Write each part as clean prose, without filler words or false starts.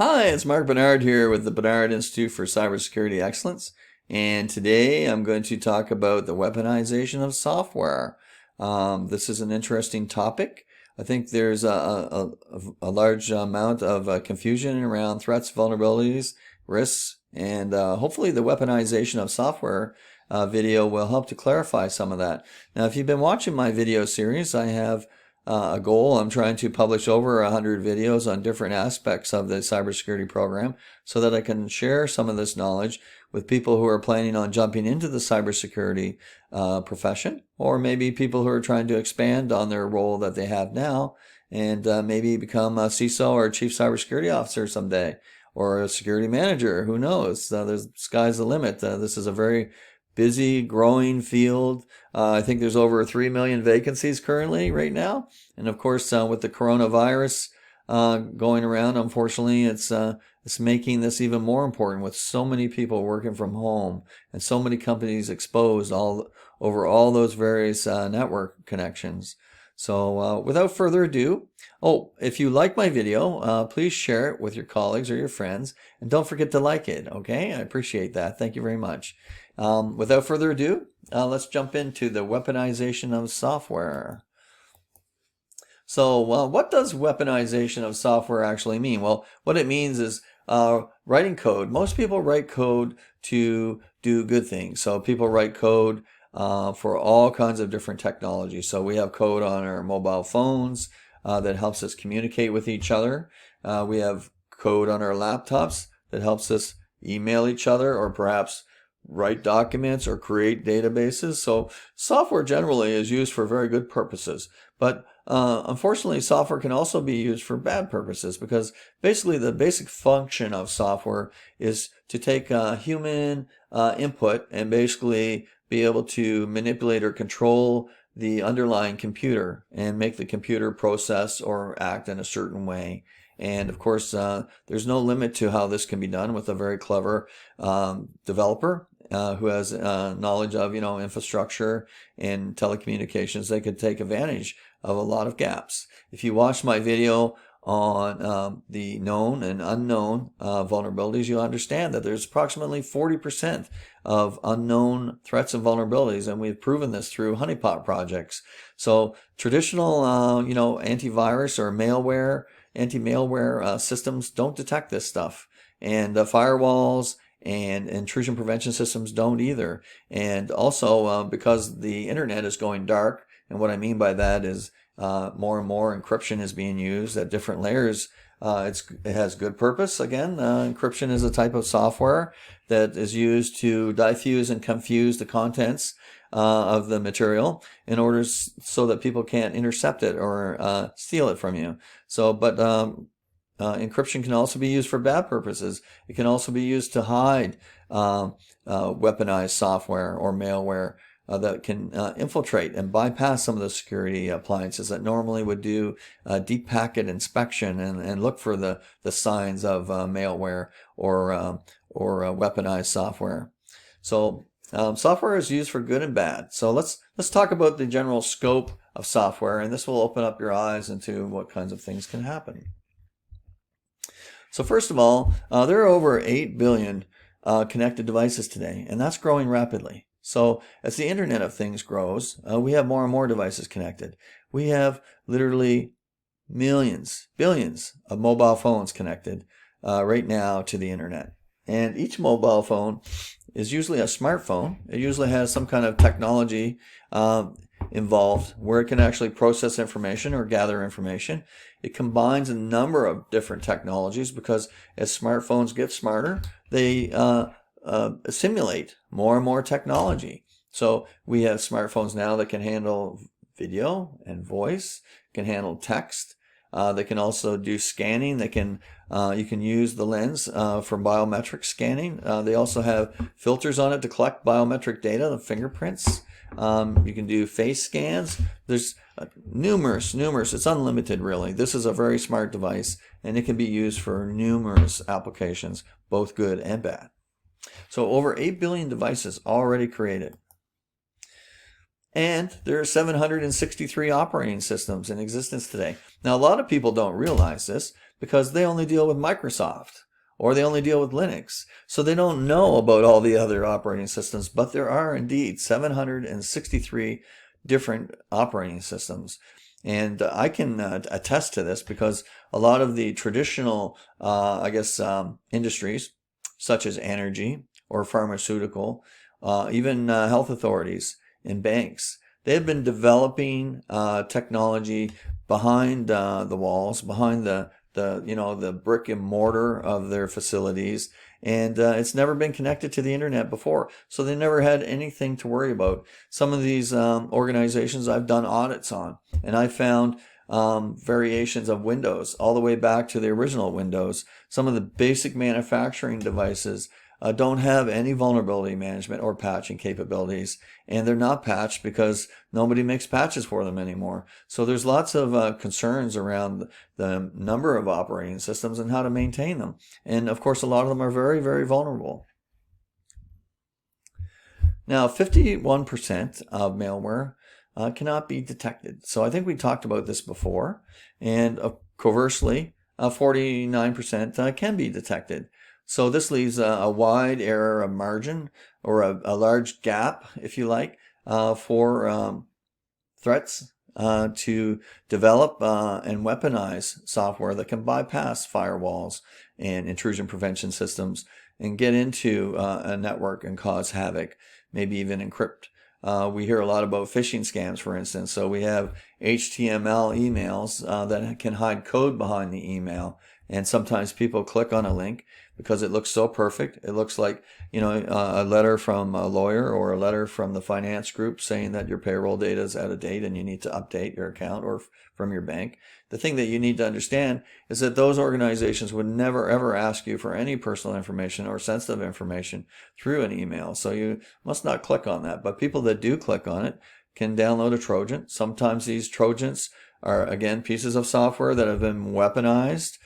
Hi, it's Mark Bernard here with the Bernard Institute for Cybersecurity Excellence. And today I'm going to talk about the weaponization of software. This is an interesting topic. I think there's a large amount of confusion around threats, vulnerabilities, risks, and hopefully the weaponization of software video will help to clarify some of that. Now, if you've been watching my video series, I have a goal. I'm trying to publish over 100 videos on different aspects of the cybersecurity program so that I can share some of this knowledge with people who are planning on jumping into the cybersecurity profession, or maybe people who are trying to expand on their role that they have now and maybe become a CISO or a chief cybersecurity officer someday, or a security manager. Who knows? The sky's the limit. This is a very busy, growing field. I think there's over 3 million vacancies currently right now. And of course, with the coronavirus going around, unfortunately, it's making this even more important with so many people working from home and so many companies exposed over all those various network connections. So without further ado, if you like my video, please share it with your colleagues or your friends, and don't forget to like it, okay? I appreciate that. Thank you very much. Without further ado, let's jump into the weaponization of software. So what does weaponization of software actually mean? Well, what it means is writing code. Most people write code to do good things. So people write code for all kinds of different technologies. So we have code on our mobile phones that helps us communicate with each other. We have code on our laptops that helps us email each other, or perhaps write documents or create databases. So software generally is used for very good purposes, but unfortunately software can also be used for bad purposes, because basically the basic function of software is to take human input and basically be able to manipulate or control the underlying computer and make the computer process or act in a certain way. And of course, there's no limit to how this can be done with a very clever developer who has knowledge of, infrastructure and telecommunications. They could take advantage of a lot of gaps. If you watch my video on the known and unknown vulnerabilities, you'll understand that there's approximately 40% of unknown threats and vulnerabilities, and we've proven this through honeypot projects. So traditional, antivirus or anti-malware systems don't detect this stuff, and firewalls and intrusion prevention systems don't either. And also because the internet is going dark, and what I mean by that is more and more encryption is being used at different layers. It has good purpose. Again, encryption is a type of software that is used to diffuse and confuse the contents of the material in order so that people can't intercept it or steal it from you. So, but encryption can also be used for bad purposes. It can also be used to hide weaponized software or malware that can infiltrate and bypass some of the security appliances that normally would do deep packet inspection and look for the signs of malware or weaponized software. So software is used for good and bad. So let's talk about the general scope of software, and this will open up your eyes into what kinds of things can happen. So first of all, there are over 8 billion connected devices today, and that's growing rapidly. So as the Internet of Things grows, we have more and more devices connected. We have literally millions, billions of mobile phones connected right now to the Internet. And each mobile phone is usually a smartphone. It usually has some kind of technology involved where it can actually process information or gather information. It combines a number of different technologies because as smartphones get smarter, they assimilate more and more technology. So we have smartphones now that can handle video and voice, can handle text. They can also do scanning. You can use the lens for biometric scanning. They also have filters on it to collect biometric data, the fingerprints. You can do face scans. There's numerous. It's unlimited, really. This is a very smart device, and it can be used for numerous applications, both good and bad. So over 8 billion devices already created. And there are 763 operating systems in existence today. Now, a lot of people don't realize this, because they only deal with Microsoft or they only deal with Linux. So they don't know about all the other operating systems, but there are indeed 763 different operating systems. And I can attest to this because a lot of the traditional, industries, such as energy or pharmaceutical, even health authorities and banks, they have been developing technology behind the walls, behind the brick and mortar of their facilities, and it's never been connected to the internet before, so they never had anything to worry about. Some of these organizations I've done audits on, and I found variations of Windows all the way back to the original Windows. Some of the basic manufacturing devices don't have any vulnerability management or patching capabilities, and they're not patched because nobody makes patches for them anymore. So there's lots of concerns around the number of operating systems and how to maintain them. And of course, a lot of them are very, very vulnerable. Now, 51% of malware cannot be detected. So I think we talked about this before. And conversely, 49% can be detected. So this leaves a wide error margin, or a large gap, if you like, for threats to develop and weaponize software that can bypass firewalls and intrusion prevention systems and get into a network and cause havoc, maybe even encrypt. We hear a lot about phishing scams, for instance. So we have HTML emails that can hide code behind the email. And sometimes people click on a link because it looks so perfect. It looks like, a letter from a lawyer or a letter from the finance group saying that your payroll data is out of date and you need to update your account, or from your bank. The thing that you need to understand is that those organizations would never ever ask you for any personal information or sensitive information through an email. So you must not click on that. But people that do click on it can download a Trojan. Sometimes these Trojans are, again, pieces of software that have been weaponized.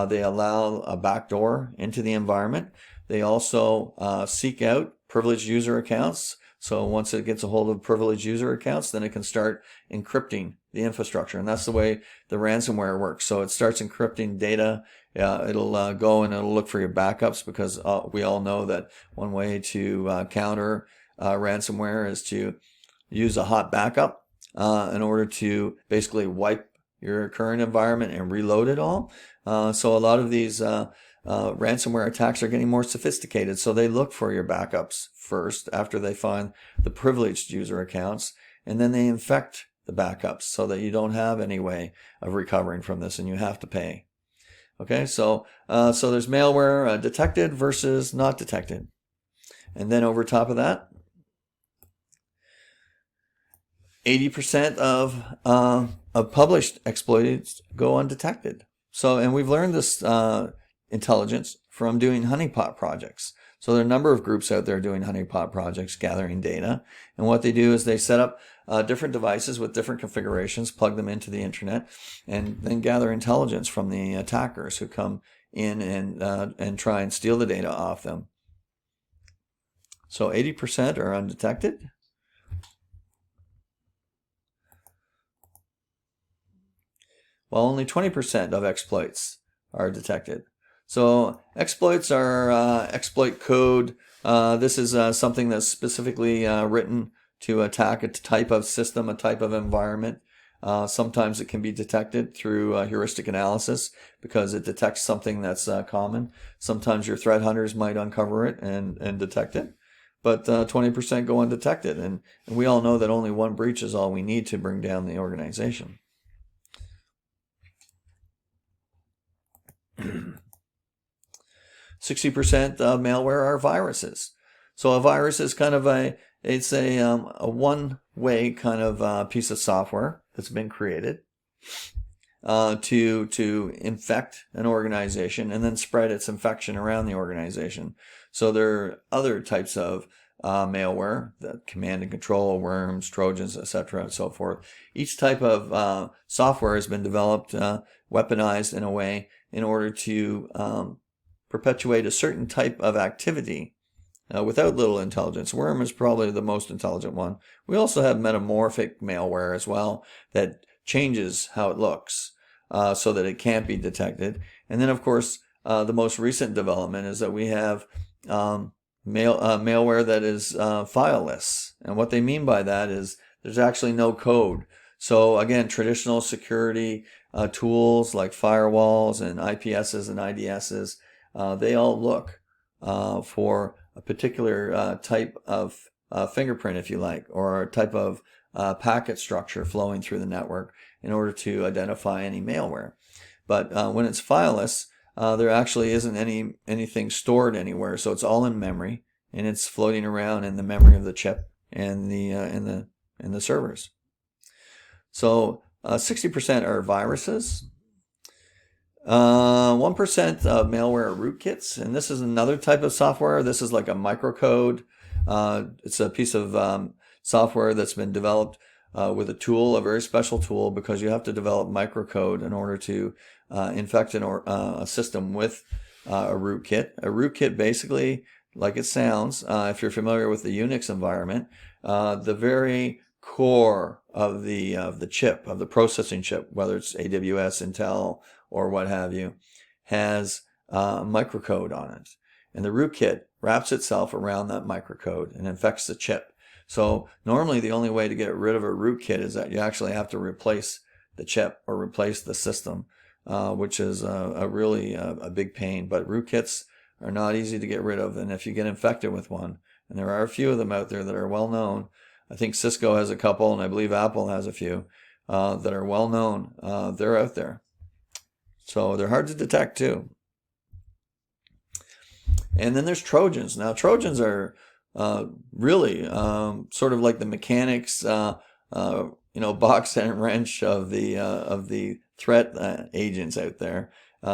They allow a backdoor into the environment. They also seek out privileged user accounts. So once it gets a hold of privileged user accounts, then it can start encrypting the infrastructure. And that's the way the ransomware works. So it starts encrypting data. It'll go and it'll look for your backups, because we all know that one way to counter ransomware is to use a hot backup in order to basically wipe your current environment and reload it all. So a lot of these ransomware attacks are getting more sophisticated. So they look for your backups first after they find the privileged user accounts, and then they infect the backups so that you don't have any way of recovering from this and you have to pay. Okay, so there's malware detected versus not detected. And then over top of that, 80% of published exploits go undetected. So, and we've learned this intelligence from doing honeypot projects. So there are a number of groups out there doing honeypot projects, gathering data. And what they do is they set up different devices with different configurations, plug them into the internet, and then gather intelligence from the attackers who come in and try and steal the data off them. So 80% are undetected. While only 20% of exploits are detected. So exploits are exploit code. This is something that's specifically written to attack a type of system, a type of environment. Sometimes it can be detected through heuristic analysis because it detects something that's common. Sometimes your threat hunters might uncover it and detect it. But 20% go undetected. And we all know that only one breach is all we need to bring down the organization. 60% of malware are viruses. So a virus is kind of a one-way kind of piece of software that's been created to infect an organization and then spread its infection around the organization. So there are other types of malware, the command and control, worms, Trojans, etc., and so forth. Each type of software has been developed, weaponized in a way in order to perpetuate a certain type of activity without little intelligence. Worm is probably the most intelligent one. We also have metamorphic malware as well that changes how it looks so that it can't be detected. And then, of course, the most recent development is that we have malware that is fileless. And what they mean by that is there's actually no code. So again, traditional security tools like firewalls and IPSs and IDSs, they all look for a particular type of fingerprint, if you like, or a type of packet structure flowing through the network in order to identify any malware. But when it's fileless, there actually isn't anything stored anywhere, so it's all in memory, and it's floating around in the memory of the chip and the servers. So 60% are viruses. 1% of malware are rootkits, and this is another type of software. This is like a microcode. It's a piece of software that's been developed with a tool, a very special tool, because you have to develop microcode in order to infect a system with a rootkit. A rootkit, basically, like it sounds, if you're familiar with the Unix environment, the very core of the chip, of the processing chip, whether it's AWS, Intel, or what have you, has microcode on it. And the rootkit wraps itself around that microcode and infects the chip. So normally the only way to get rid of a rootkit is that you actually have to replace the chip or replace the system, which is really a big pain. But rootkits are not easy to get rid of. And if you get infected with one, and there are a few of them out there that are well known, I think Cisco has a couple, and I believe Apple has a few that are well known. They're out there. So they're hard to detect too. And then there's Trojans. Now Trojans are really sort of like the mechanics, box and wrench of the threat agents out there.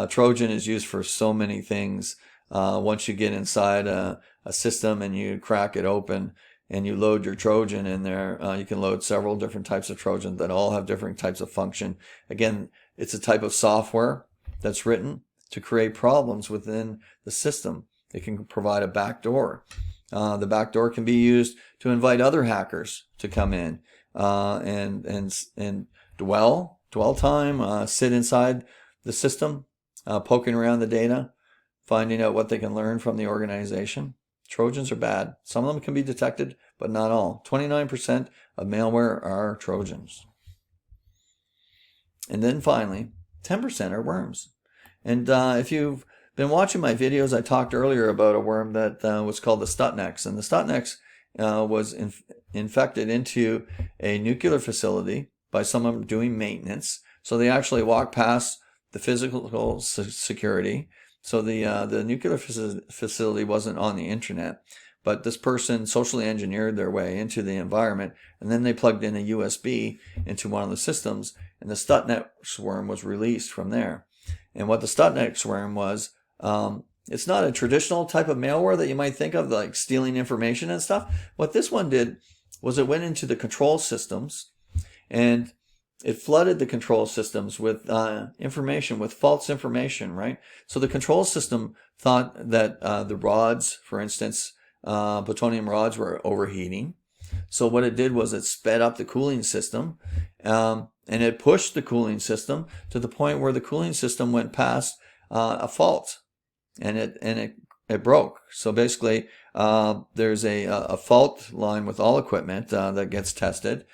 Trojan is used for so many things. Once you get inside a system and you crack it open and you load your Trojan in there, you can load several different types of Trojans that all have different types of function. Again, it's a type of software that's written to create problems within the system. It can provide a backdoor. The backdoor can be used to invite other hackers to come in and dwell time, sit inside the system, poking around the data, finding out what they can learn from the organization. Trojans are bad. Some of them can be detected, but not all. 29% of malware are Trojans. And then finally, 10% are worms. And if you've been watching my videos, I talked earlier about a worm that was called the Stuxnet. And the Stuxnet was infected into a nuclear facility by someone doing maintenance. So they actually walked past the physical security. So the nuclear facility wasn't on the internet, but this person socially engineered their way into the environment, and then they plugged in a USB into one of the systems, and the Stuxnet worm was released from there. And what the Stuxnet worm was, it's not a traditional type of malware that you might think of, like stealing information and stuff. What this one did was it went into the control systems, and it flooded the control systems with information, with false information, right? So the control system thought that the rods, for instance, plutonium rods were overheating. So what it did was it sped up the cooling system, and it pushed the cooling system to the point where the cooling system went past a fault, and it broke. So basically, there's a fault line with all equipment that gets tested.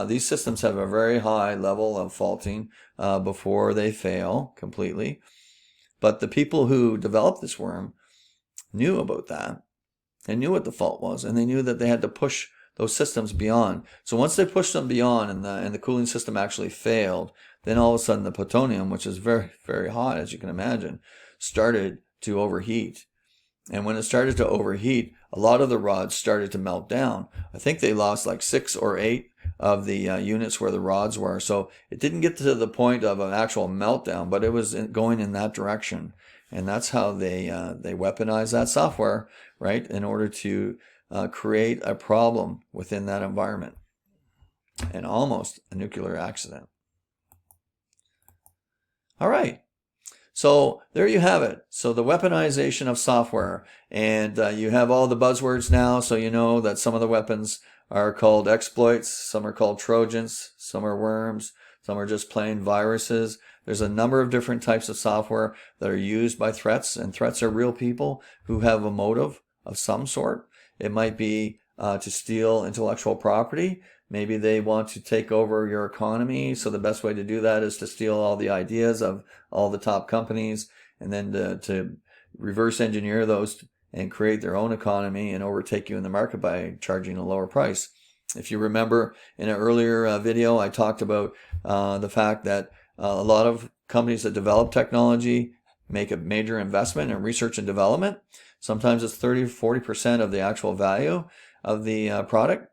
These systems have a very high level of faulting before they fail completely. But the people who developed this worm knew about that. They knew what the fault was, and they knew that they had to push those systems beyond. So once they pushed them beyond and the cooling system actually failed, then all of a sudden the plutonium, which is very, very hot, as you can imagine, started to overheat. And when it started to overheat, a lot of the rods started to melt down. I think they lost like 6 or 8 of the units where the rods were. So it didn't get to the point of an actual meltdown, but it was going in that direction. And that's how they weaponized that software, right, in order to create a problem within that environment, and almost a nuclear accident. All right. So there you have it. So the weaponization of software, and you have all the buzzwords now, so you know that some of the weapons are called exploits, some are called Trojans, some are worms, some are just plain viruses. There's a number of different types of software that are used by threats, and threats are real people who have a motive of some sort. It might be to steal intellectual property. Maybe they want to take over your economy, so the best way to do that is to steal all the ideas of all the top companies and then to reverse engineer those and create their own economy and overtake you in the market by charging a lower price. If you remember in an earlier video, I talked about the fact that a lot of companies that develop technology make a major investment in research and development. Sometimes it's 30-40% of the actual value of the product,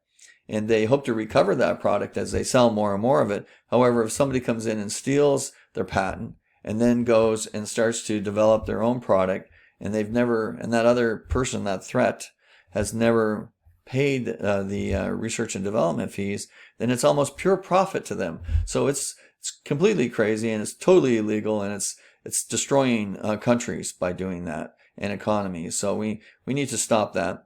and they hope to recover that product as they sell more and more of it. However, if somebody comes in and steals their patent and then goes and starts to develop their own product, and that other person, that threat, has never paid the research and development fees, then it's almost pure profit to them. So it's completely crazy, and it's totally illegal, and it's destroying countries by doing that, and economies. So we need to stop that.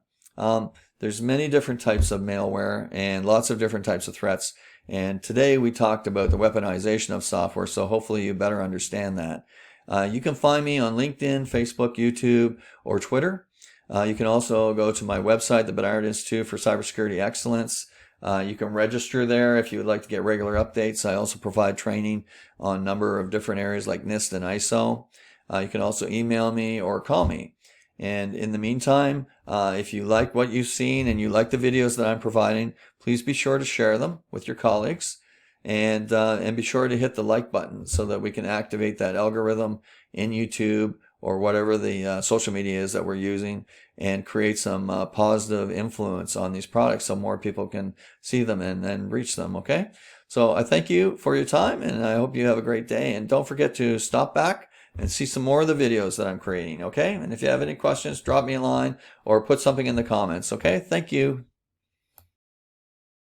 There's many different types of malware and lots of different types of threats. And today we talked about the weaponization of software, so hopefully you better understand that. You can find me on LinkedIn, Facebook, YouTube, or Twitter. You can also go to my website, the Bedard Institute for Cybersecurity Excellence. You can register there if you would like to get regular updates. I also provide training on a number of different areas like NIST and ISO. You can also email me or call me. And in the meantime, if you like what you've seen and you like the videos that I'm providing, please be sure to share them with your colleagues, and be sure to hit the like button so that we can activate that algorithm in YouTube or whatever the social media is that we're using, and create some positive influence on these products so more people can see them and reach them, okay? So I thank you for your time, and I hope you have a great day. And don't forget to stop back and see some more of the videos that I'm creating, okay? And if you have any questions, drop me a line or put something in the comments, okay? Thank you.